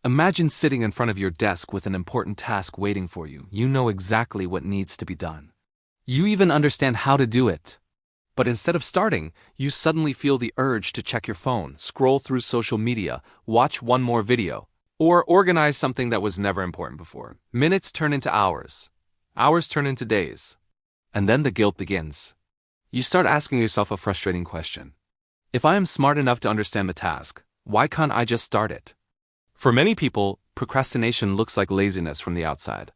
Imagine sitting in front of your desk with an important task waiting for you. You know exactly what needs to be done. You even understand how to do it. But instead of starting, you suddenly feel the urge to check your phone, scroll through social media, watch one more video, or organize something that was never important before. Minutes turn into hours. Hours turn into days. And then the guilt begins. You start asking yourself a frustrating question. If I am smart enough to understand the task, why can't I just start it? For many people, procrastination looks like laziness from the outside.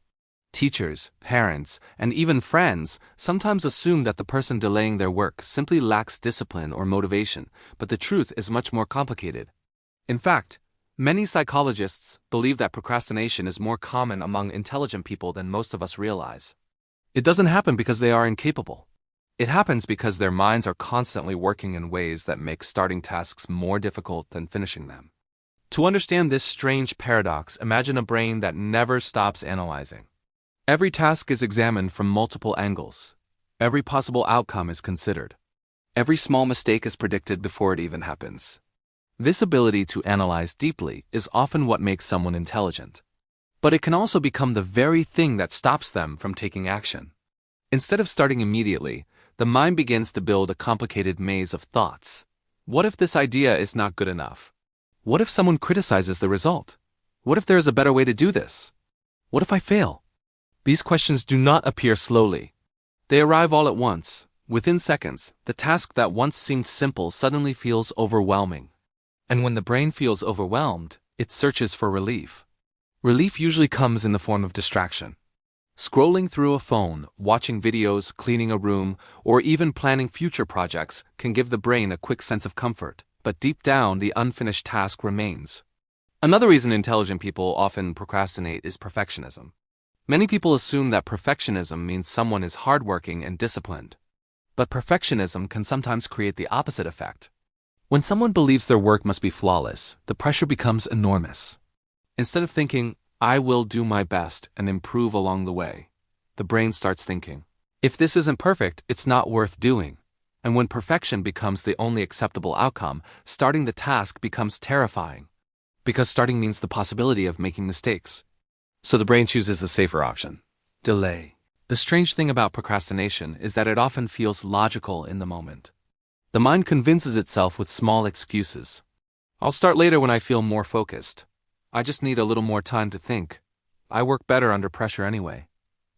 Teachers, parents, and even friends sometimes assume that the person delaying their work simply lacks discipline or motivation, but the truth is much more complicated. In fact, many psychologists believe that procrastination is more common among intelligent people than most of us realize. It doesn't happen because they are incapable. It happens because their minds are constantly working in ways that make starting tasks more difficult than finishing them. To understand this strange paradox, imagine a brain that never stops analyzing. Every task is examined from multiple angles. Every possible outcome is considered. Every small mistake is predicted before it even happens. This ability to analyze deeply is often what makes someone intelligent. But it can also become the very thing that stops them from taking action. Instead of starting immediately, the mind begins to build a complicated maze of thoughts. What if this idea is not good enough? What if someone criticizes the result? What if there is a better way to do this? What if I fail? These questions do not appear slowly. They arrive all at once. Within seconds, the task that once seemed simple suddenly feels overwhelming. And when the brain feels overwhelmed, it searches for relief. Relief usually comes in the form of distraction. Scrolling through a phone, watching videos, cleaning a room, or even planning future projects can give the brain a quick sense of comfort, but deep down the unfinished task remains. Another reason intelligent people often procrastinate is perfectionism. Many people assume that perfectionism means someone is hardworking and disciplined. But perfectionism can sometimes create the opposite effect. When someone believes their work must be flawless, the pressure becomes enormous. Instead of thinking, I will do my best and improve along the way, the brain starts thinking, if this isn't perfect, it's not worth doing. And when perfection becomes the only acceptable outcome, starting the task becomes terrifying. Because starting means the possibility of making mistakes. So the brain chooses the safer option: delay. The strange thing about procrastination is that it often feels logical in the moment. The mind convinces itself with small excuses. I'll start later when I feel more focused. I just need a little more time to think. I work better under pressure anyway.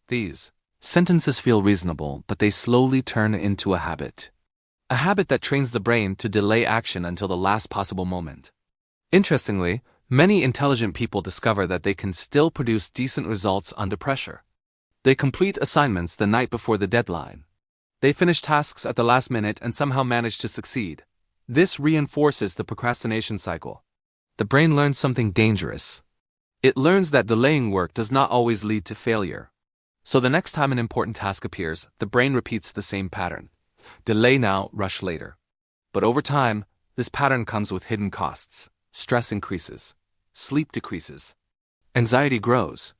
These sentences feel reasonable, but they slowly turn into a habit. A habit that trains the brain to delay action until the last possible moment. Interestingly, many intelligent people discover that they can still produce decent results under pressure. They complete assignments the night before the deadline. They finish tasks at the last minute and somehow manage to succeed. This reinforces the procrastination cycle. The brain learns something dangerous. It learns that delaying work does not always lead to failure. So the next time an important task appears, the brain repeats the same pattern. Delay now, rush later. But over time, this pattern comes with hidden costs. Stress increases. Sleep decreases. Anxiety grows.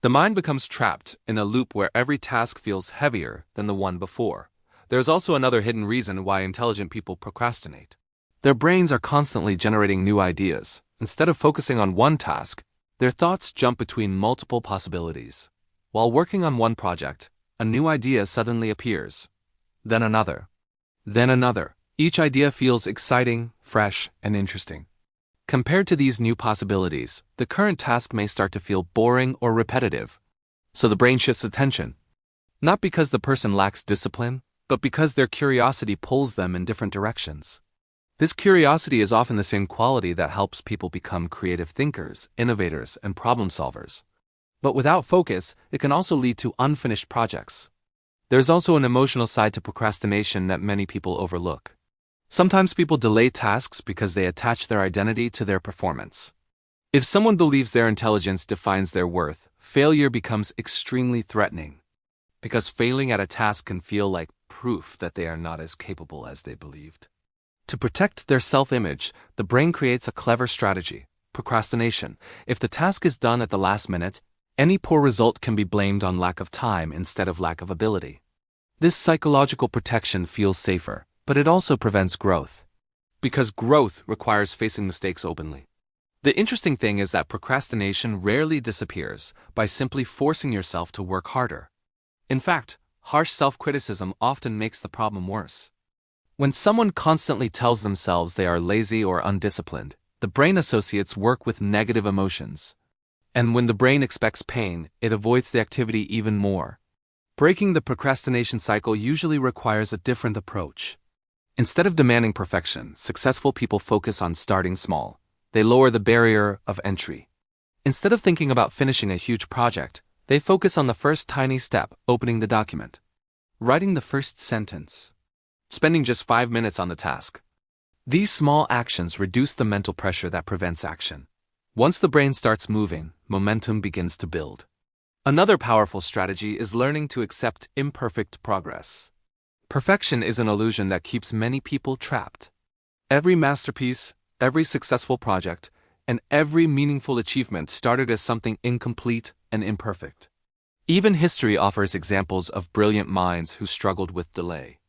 The mind becomes trapped in a loop where every task feels heavier than the one before. There is also another hidden reason why intelligent people procrastinate. Their brains are constantly generating new ideas. Instead of focusing on one task, their thoughts jump between multiple possibilities. While working on one project, a new idea suddenly appears. Then another. Then another. Each idea feels exciting, fresh, and interesting. Compared to these new possibilities, the current task may start to feel boring or repetitive. So the brain shifts attention. Not because the person lacks discipline, but because their curiosity pulls them in different directions. This curiosity is often the same quality that helps people become creative thinkers, innovators, and problem solvers. But without focus, it can also lead to unfinished projects. There's also an emotional side to procrastination that many people overlook. Sometimes people delay tasks because they attach their identity to their performance. If someone believes their intelligence defines their worth, failure becomes extremely threatening. Because failing at a task can feel like proof that they are not as capable as they believed. To protect their self-image, the brain creates a clever strategy: procrastination. If the task is done at the last minute, any poor result can be blamed on lack of time instead of lack of ability. This psychological protection feels safer, but it also prevents growth. Because growth requires facing mistakes openly. The interesting thing is that procrastination rarely disappears by simply forcing yourself to work harder. In fact, harsh self-criticism often makes the problem worse. When someone constantly tells themselves they are lazy or undisciplined, the brain associates work with negative emotions. And when the brain expects pain, it avoids the activity even more. Breaking the procrastination cycle usually requires a different approach. Instead of demanding perfection, successful people focus on starting small. They lower the barrier of entry. Instead of thinking about finishing a huge project, they focus on the first tiny step, opening the document, writing the first sentence, spending just 5 minutes on the task. These small actions reduce the mental pressure that prevents action. Once the brain starts moving, momentum begins to build. Another powerful strategy is learning to accept imperfect progress. Perfection is an illusion that keeps many people trapped. Every masterpiece, every successful project, and every meaningful achievement started as something incomplete and imperfect. Even history offers examples of brilliant minds who struggled with delay.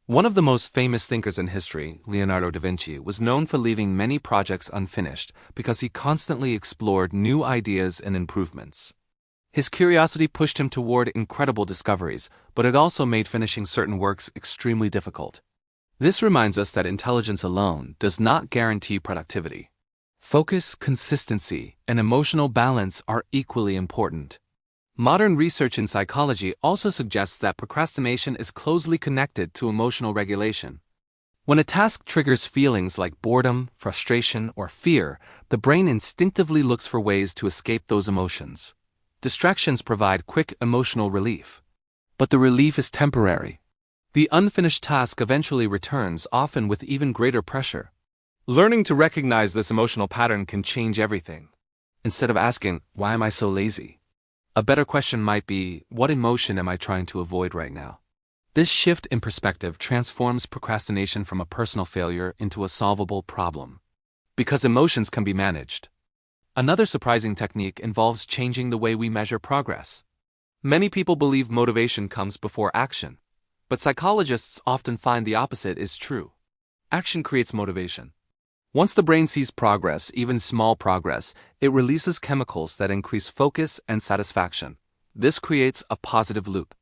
One of the most famous thinkers in history, Leonardo da Vinci, was known for leaving many projects unfinished because he constantly explored new ideas and improvements. His curiosity pushed him toward incredible discoveries, but it also made finishing certain works extremely difficult. This reminds us that intelligence alone does not guarantee productivity. Focus, consistency, and emotional balance are equally important. Modern research in psychology also suggests that procrastination is closely connected to emotional regulation. When a task triggers feelings like boredom, frustration, or fear, the brain instinctively looks for ways to escape those emotions. Distractions provide quick emotional relief. But the relief is temporary. The unfinished task eventually returns, often with even greater pressure. Learning to recognize this emotional pattern can change everything. Instead of asking, "Why am I so lazy?" a better question might be, "What emotion am I trying to avoid right now?" This shift in perspective transforms procrastination from a personal failure into a solvable problem. Because emotions can be managed. Another surprising technique involves changing the way we measure progress. Many people believe motivation comes before action, but psychologists often find the opposite is true. Action creates motivation. Once the brain sees progress, even small progress, it releases chemicals that increase focus and satisfaction. This creates a positive loop.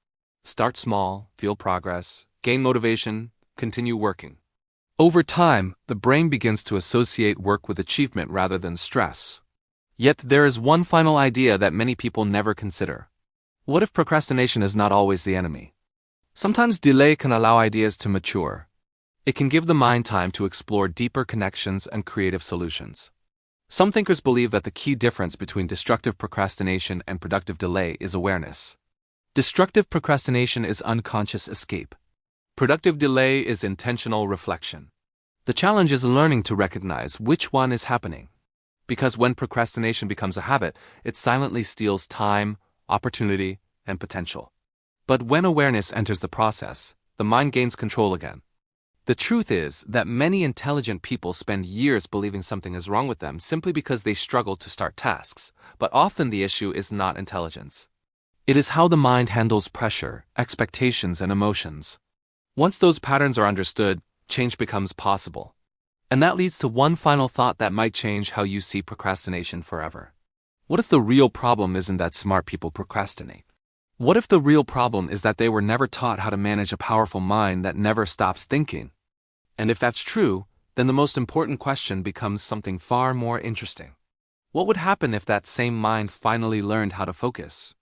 Start small, feel progress, gain motivation, continue working. Over time, the brain begins to associate work with achievement rather than stress. Yet there is one final idea that many people never consider. What if procrastination is not always the enemy? Sometimes delay can allow ideas to mature. It can give the mind time to explore deeper connections and creative solutions. Some thinkers believe that the key difference between destructive procrastination and productive delay is awareness. Destructive procrastination is unconscious escape. Productive delay is intentional reflection. The challenge is learning to recognize which one is happening. Because when procrastination becomes a habit, it silently steals time, opportunity, and potential. But when awareness enters the process, the mind gains control again. The truth is that many intelligent people spend years believing something is wrong with them simply because they struggle to start tasks, but often the issue is not intelligence. It is how the mind handles pressure, expectations, and emotions. Once those patterns are understood, change becomes possible. And that leads to one final thought that might change how you see procrastination forever. What if the real problem isn't that smart people procrastinate? What if the real problem is that they were never taught how to manage a powerful mind that never stops thinking? And if that's true, then the most important question becomes something far more interesting. What would happen if that same mind finally learned how to focus?